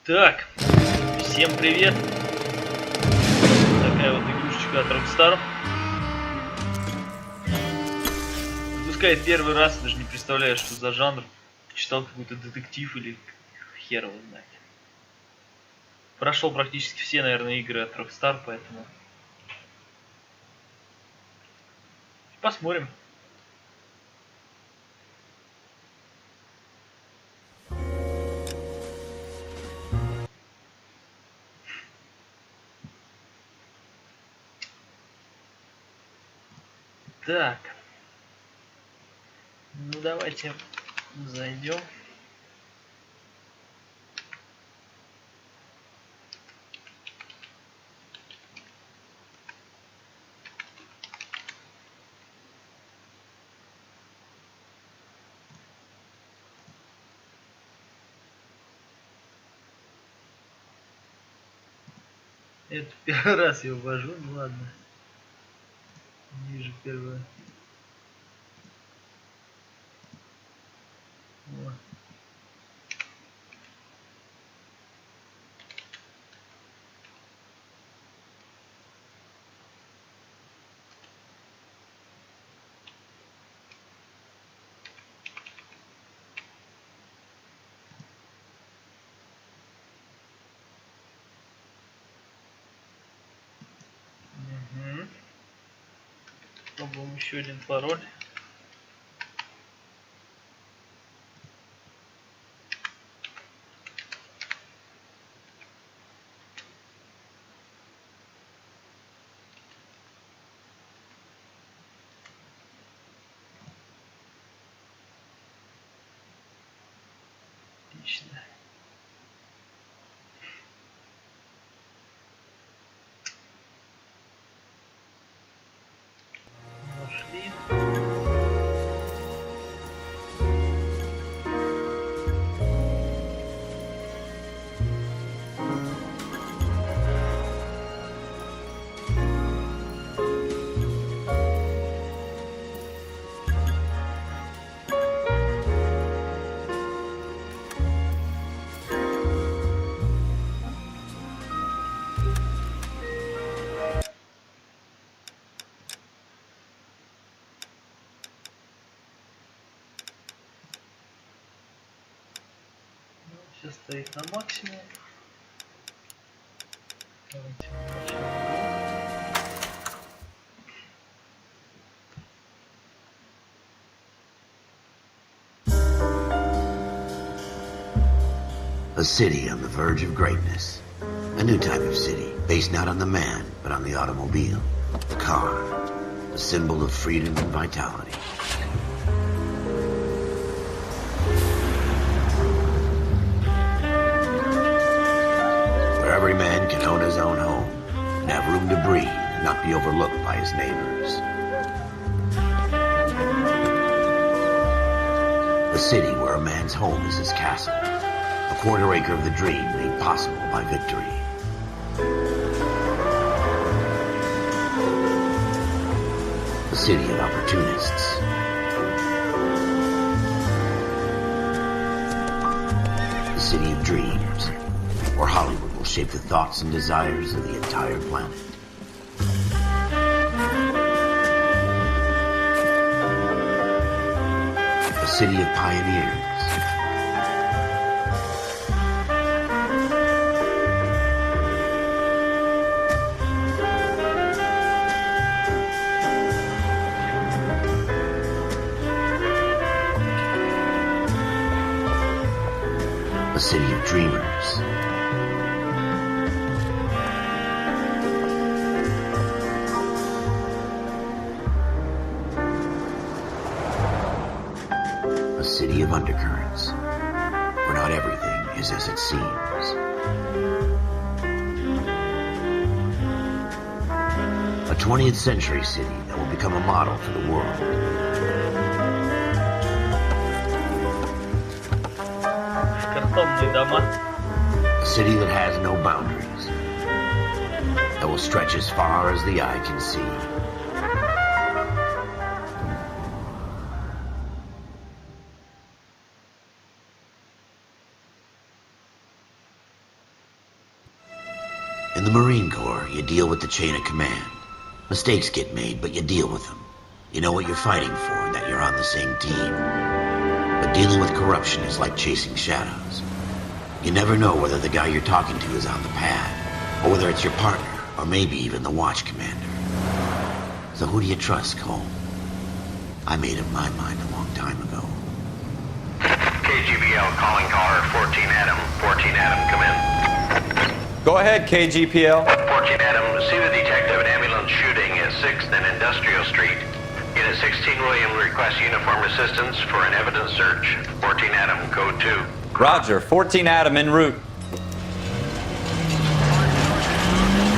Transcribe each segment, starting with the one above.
Так, всем привет. Такая вот игрушечка от Rockstar. Запускает первый раз, даже не представляю, что за жанр. Читал какой-то детектив или хер его знает. Прошел практически все, наверное, игры от Rockstar, поэтому посмотрим. Так, ну давайте зайдем. Это первый раз я ввожу, ну ладно. Ниже первое. О. Угу. Попробуем еще один пароль. Отлично. Нашли. Все стоит на максимум. Давайте начнем. A city on the verge of greatness. A new type of city, based not on the man, but on the automobile. The car. A symbol of freedom and vitality. Where every man can own his own home, and have room to breathe, and not be overlooked by his neighbors. A city where a man's home is his castle. A quarter acre of the dream made possible by victory. A city of opportunists. A city of dreams, where Hollywood will shape the thoughts and desires of the entire planet. A city of pioneers. A city of dreamers. A city of undercurrents, where not everything is as it seems. A 20th century city that will become a model for the world. A city that has no boundaries, that will stretch as far as the eye can see. In the Marine Corps, you deal with the chain of command. Mistakes get made, but you deal with them. You know what you're fighting for and that you're on the same team. But dealing with corruption is like chasing shadows. You never know whether the guy you're talking to is on the pad, or whether it's your partner, or maybe even the watch commander. So who do you trust, Cole? I made up my mind a long time ago. KGBL calling caller 14 Adam. 14 Adam, come in. Go ahead, KGPL. 14 Adam, see the detective, an ambulance shooting at 6th and Industrial Street. Unit 16 William requests uniform assistance for an evidence search. 14 Adam, code 2. Roger, 14 Adam en route.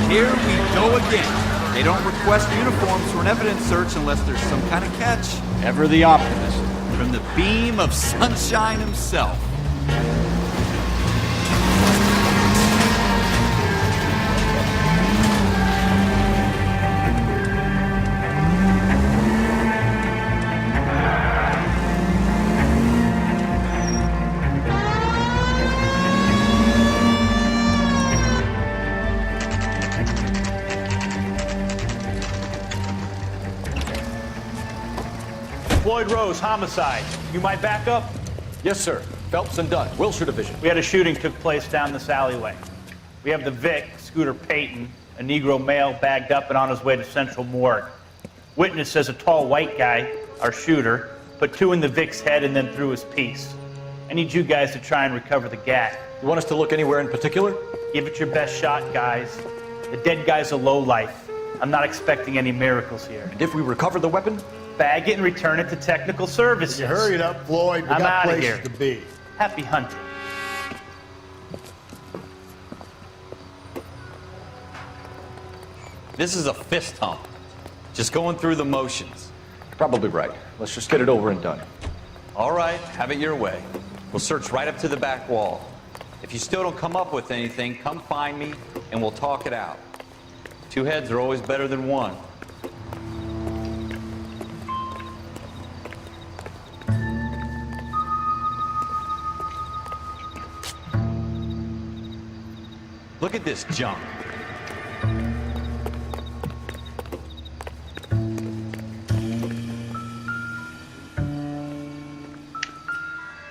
Here we go again. They don't request uniforms for an evidence search unless there's some kind of catch. Ever the optimist. From the beam of sunshine himself. Floyd Rose, homicide. You might back up? Yes, sir. Phelps and Dunn, Wilshire Division. We had a shooting took place down this alleyway. We have the Vic, Scooter Payton, a Negro male bagged up and on his way to Central Morgue. Witness says a tall white guy, our shooter, put 2 in the Vic's head and then threw his piece. I need you guys to try and recover the gat. You want us to look anywhere in particular? Give it your best shot, guys. The dead guy's a lowlife. I'm not expecting any miracles here. And if we recover the weapon? Bag it and return it to technical services. You hurry it up, Floyd. We I'm got outta places here. to be. Happy hunting. This is a fist hump. Just going through the motions. Probably right. Let's just get it over and done. All right, have it your way. We'll search right up to the back wall. If you still don't come up with anything, come find me and we'll talk it out. 2 heads are always better than 1. Look at this junk.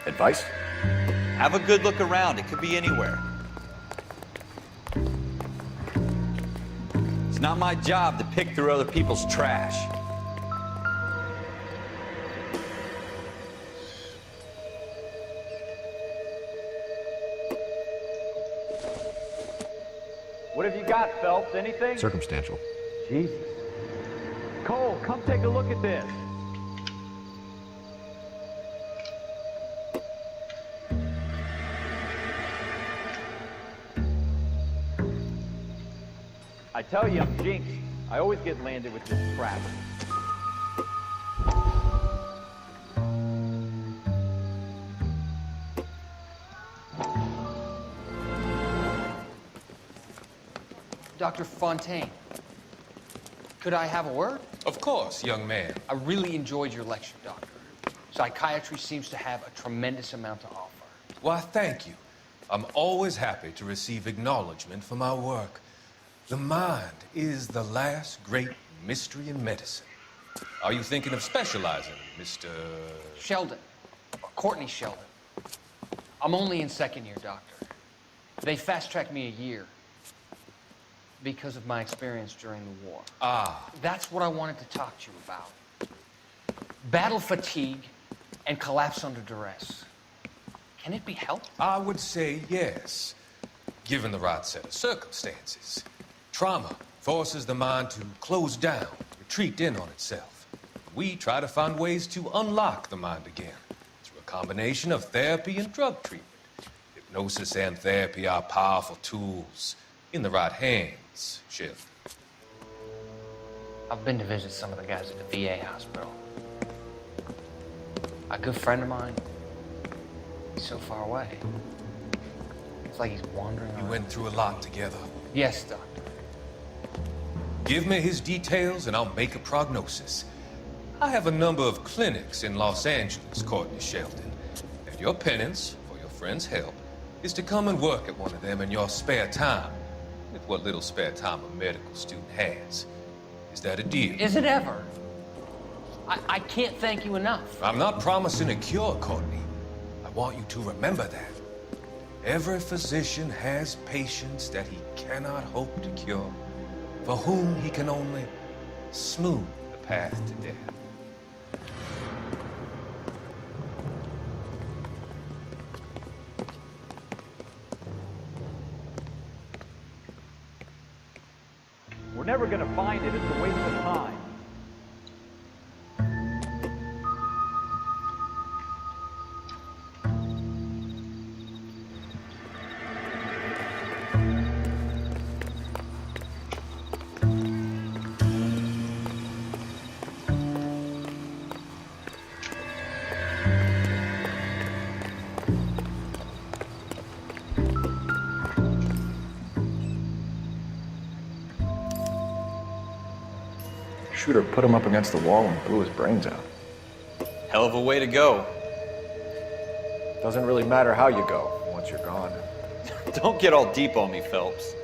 Advice? Have a good look around. It could be anywhere. It's not my job to pick through other people's trash. What have you got, Phelps? Anything? Circumstantial. Jesus. Cole, come take a look at this. I tell you, I'm jinxed. I always get landed with this crap. Dr. Fontaine, could I have a word? Of course, young man. I really enjoyed your lecture, Doctor. Psychiatry seems to have a tremendous amount to offer. Why, thank you. I'm always happy to receive acknowledgement for my work. The mind is the last great mystery in medicine. Are you thinking of specializing, Mr. Sheldon, or Courtney Sheldon. I'm only in 2nd year, Doctor. They fast-tracked me a year because of my experience during the war. Ah. That's what I wanted to talk to you about. Battle fatigue and collapse under duress. Can it be helped? I would say yes, given the right set of circumstances. Trauma forces the mind to close down, retreat in on itself. We try to find ways to unlock the mind again through a combination of therapy and drug treatment. Hypnosis and therapy are powerful tools in the right hands, Sheldon. I've been to visit some of the guys at the VA hospital. A good friend of mine, he's so far away. It's like he's wandering We around. went through a lot together. Yes, Doctor. Give me his details and I'll make a prognosis. I have a number of clinics in Los Angeles, Courtney Sheldon. And your penance, for your friend's help, is to come and work at one of them in your spare time. with what little spare time a medical student has. Is that a deal? Is it ever? I can't thank you enough. I'm not promising a cure, Courtney. I want you to remember that. Every physician has patients that he cannot hope to cure, for whom he can only smooth the path to death. We're never gonna find it. It's a waste of time. Shooter put him up against the wall and blew his brains out. Hell of a way to go. Doesn't really matter how you go once you're gone. Don't get all deep on me, Phelps.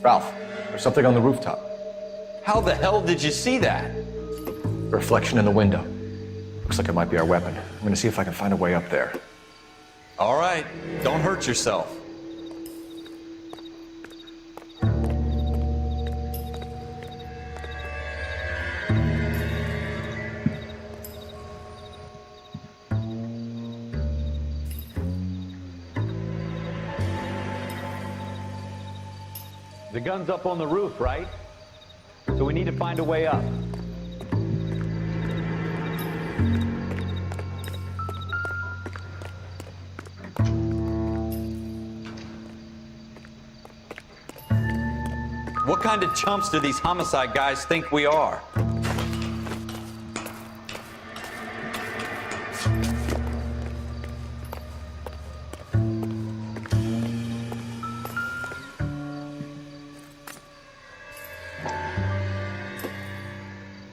Ralph, there's something on the rooftop. How the hell did you see that? A reflection in the window. Looks like it might be our weapon. I'm gonna see if I can find a way up there. All right, don't hurt yourself. The gun's up on the roof, right? So we need to find a way up. What kind of chumps do these homicide guys think we are?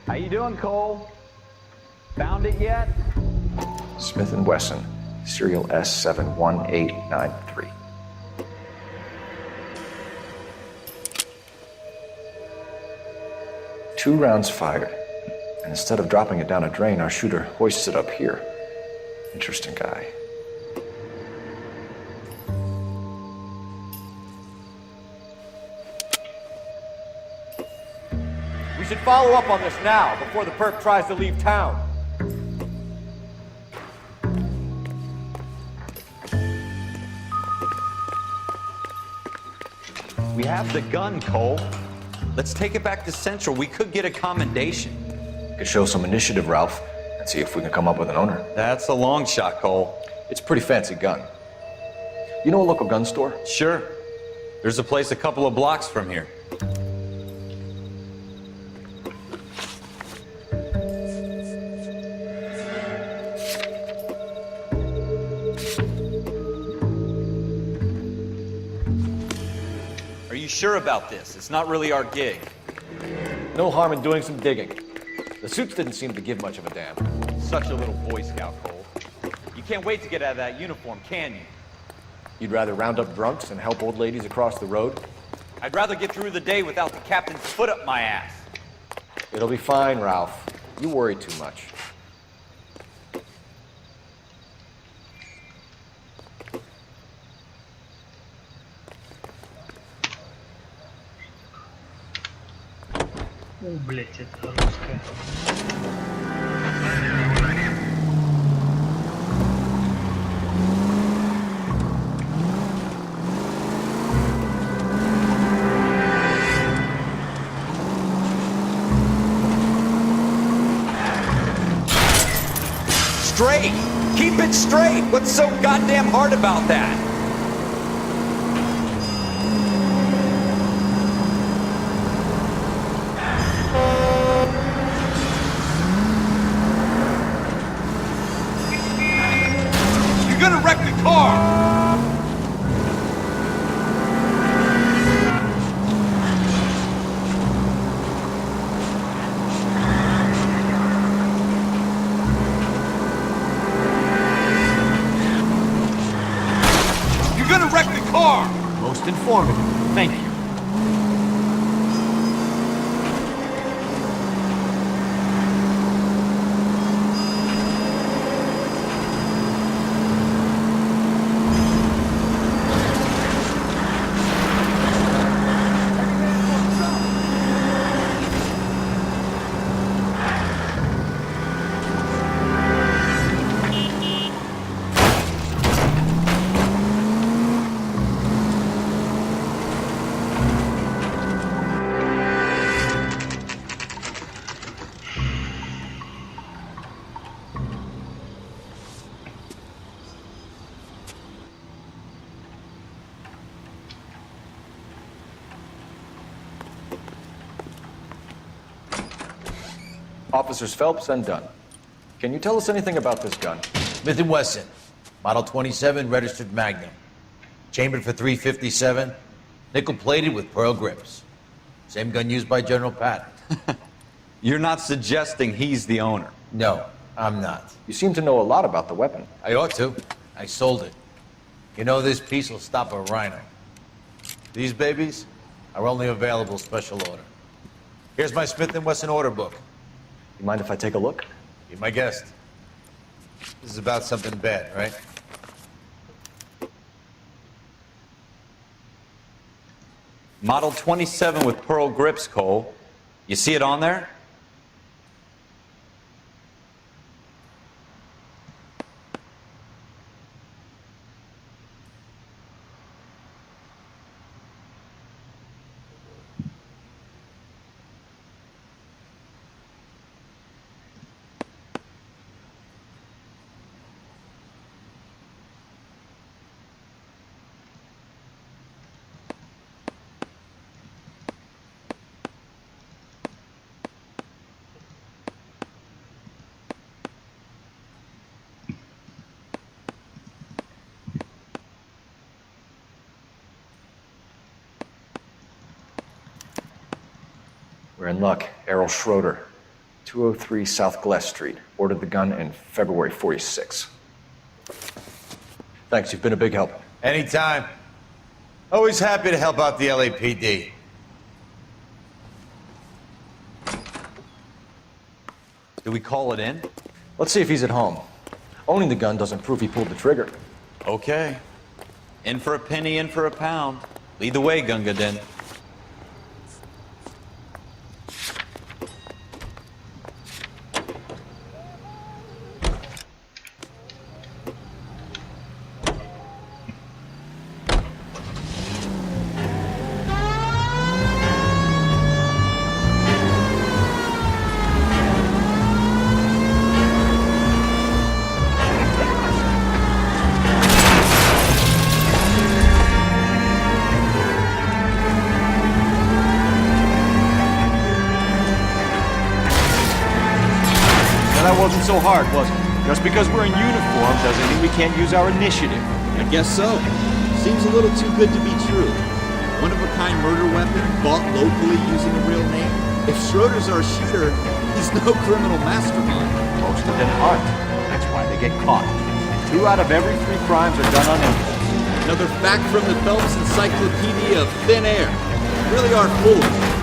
How you doing, Cole? Found it yet? Smith & Wesson, serial S71893. Two rounds fired, and instead of dropping it down a drain, our shooter hoists it up here. Interesting guy. We should follow up on this now, before the perp tries to leave town. We have the gun, Cole. Let's take it back to Central. We could get a commendation. Could show some initiative, Ralph, and see if we can come up with an owner. That's a long shot, Cole. It's a pretty fancy gun. You know a local gun store? Sure. There's a place a couple of blocks from here. Are you sure about this? It's not really our gig. No harm in doing some digging. The suits didn't seem to give much of a damn. Such a little Boy Scout, Cole. You can't wait to get out of that uniform, can you? You'd rather round up drunks and help old ladies across the road? I'd rather get through the day without the captain's foot up my ass. It'll be fine, Ralph. You worry too much. О, блять, это русская. straight! Keep it straight! What's so goddamn hard about that? You're gonna wreck the car! Most informative. Thank you. Officers Phelps and Dunn. Can you tell us anything about this gun? Smith & Wesson, Model 27, registered Magnum. Chambered for .357, nickel-plated with pearl grips. Same gun used by General Patton. You're not suggesting he's the owner? No, I'm not. You seem to know a lot about the weapon. I ought to. I sold it. You know, this piece will stop a rhino. These babies are only available special order. Here's my Smith & Wesson order book. You mind if I take a look? Be my guest. This is about something bad, right? Model 27 with pearl grips, Cole. You see it on there? We're in luck. Errol Schroeder, 203 South Glass Street. Ordered the gun in February '46. Thanks, you've been a big help. Anytime. Always happy to help out the LAPD. Do we call it in? Let's see if he's at home. Owning the gun doesn't prove he pulled the trigger. Okay. In for a penny, in for a pound. Lead the way, Gunga Din. Wasn't so hard, was it? Just because we're in uniform doesn't mean we can't use our initiative. I guess so. Seems a little too good to be true. One-of-a-kind murder weapon bought locally using a real name. If Schroeder's our shooter, he's no criminal mastermind. Most of them aren't. That's why they get caught. 2 out of every 3 crimes are done on impulse. Another fact from the Phelps Encyclopedia of Thin Air. Really are full of it.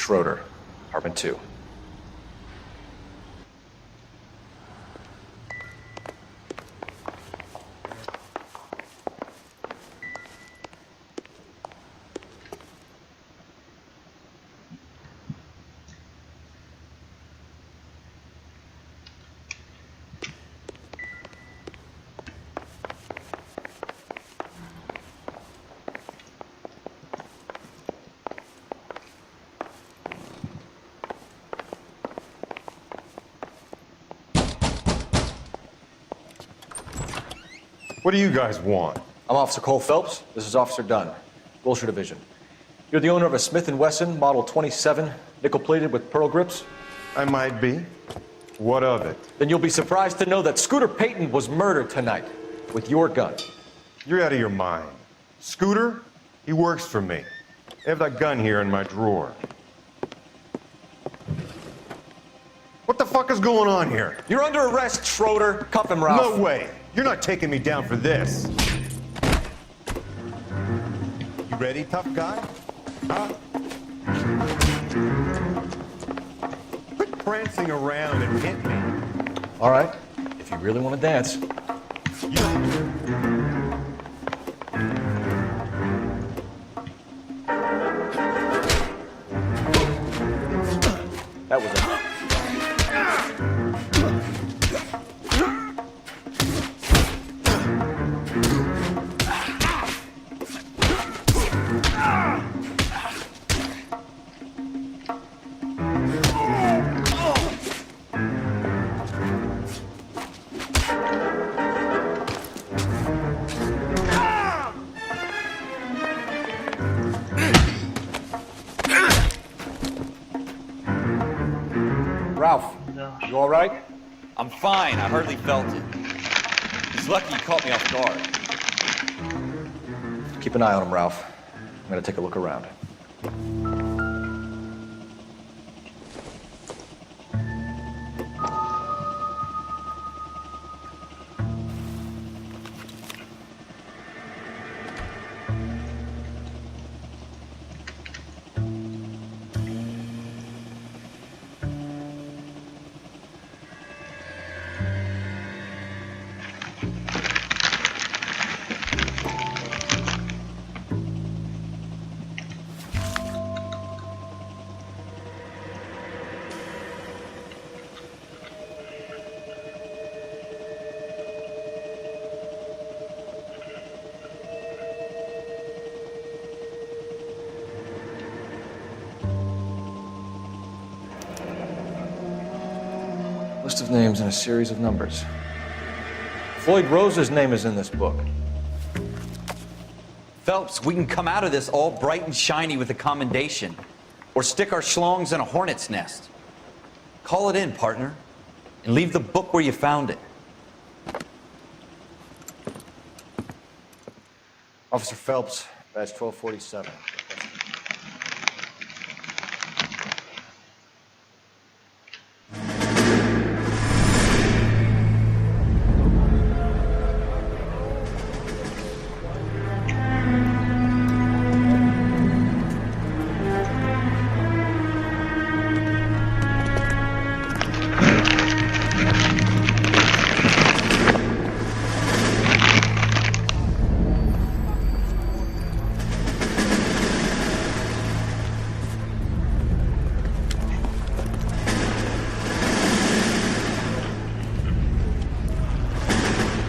Schroeder, apartment 2. What do you guys want? I'm Officer Cole Phelps. This is Officer Dunn, Wilshire Division. You're the owner of a Smith & Wesson Model 27, nickel-plated with pearl grips? I might be. What of it? Then you'll be surprised to know that Scooter Payton was murdered tonight with your gun. You're out of your mind. Scooter? He works for me. I have that gun here in my drawer. What the fuck is going on here? You're under arrest, Schroeder. Cuff him, Ralph. No way. You're not taking me down for this. You ready, tough guy? Huh? Quit prancing around and hit me. All right, if you really want to dance. That was it. Ralph, you all right? I'm fine. I hardly felt it. It's lucky you caught me off guard. Keep an eye on him, Ralph. I'm gonna take a look around. List of names and a series of numbers. Floyd Rose's name is in this book. Phelps, we can come out of this all bright and shiny with a commendation. Or stick our schlongs in a hornet's nest. Call it in, partner. And leave the book where you found it. Officer Phelps, badge 1247.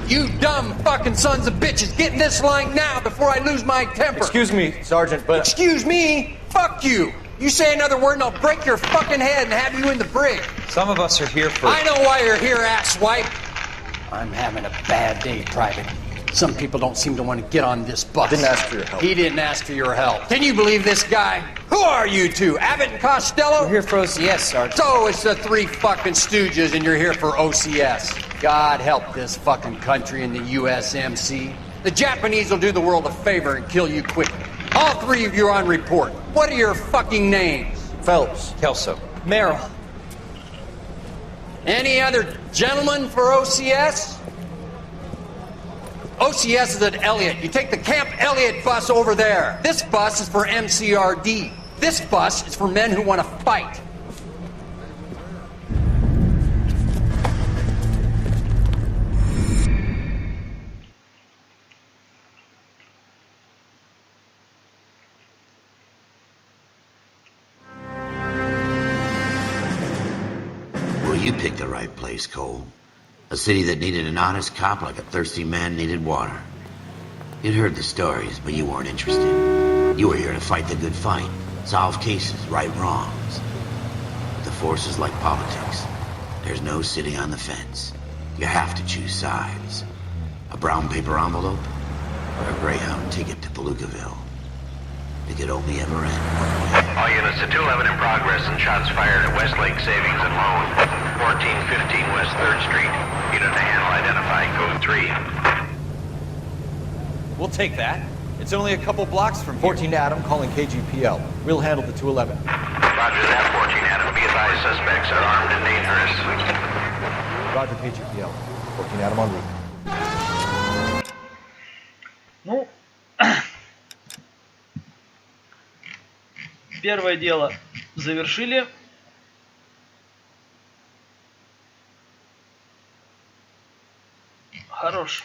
You dumb fucking sons of bitches, get in this line now before I lose my temper. Excuse me, Sergeant, but... Excuse me? Fuck you. You say another word and I'll break your fucking head and have you in the brig. Some of us are here for... I know why you're here, asswipe. I'm having a bad day, Private. Some people don't seem to want to get on this bus. Didn't ask for your help. He didn't ask for your help. Can you believe this guy? Who are you two? Abbott and Costello? We're here for OCS, Sergeant. So it's the three fucking stooges and you're here for OCS. God help this fucking country and the USMC. The Japanese will do the world a favor and kill you quickly. All three of you are on report. What are your fucking names? Phelps. Kelso. Merrill. Any other gentlemen for OCS? OCS is at Elliott. You take the Camp Elliott bus over there. This bus is for MCRD. This bus is for men who want to fight. Well, you picked the right place, Cole. A city that needed an honest cop like a thirsty man needed water. You'd heard the stories, but you weren't interested. You were here to fight the good fight, solve cases, right wrongs. But the force is like politics. There's no sitting on the fence. You have to choose sides. A brown paper envelope, or a Greyhound ticket to Palookaville. It could only ever end one way. All units to 211 in progress and shots fired at Westlake Savings and Loan, 1415 West 3rd Street. Unit to handle identified, code 3. We'll take that. It's only a couple blocks from 14 Adam calling KGPL. We'll handle the 211. Roger that, 14 Adam. Be advised, suspects are armed and dangerous. Roger, KGPL. 14 Adam en route. Ну, первое дело завершили. Хорош.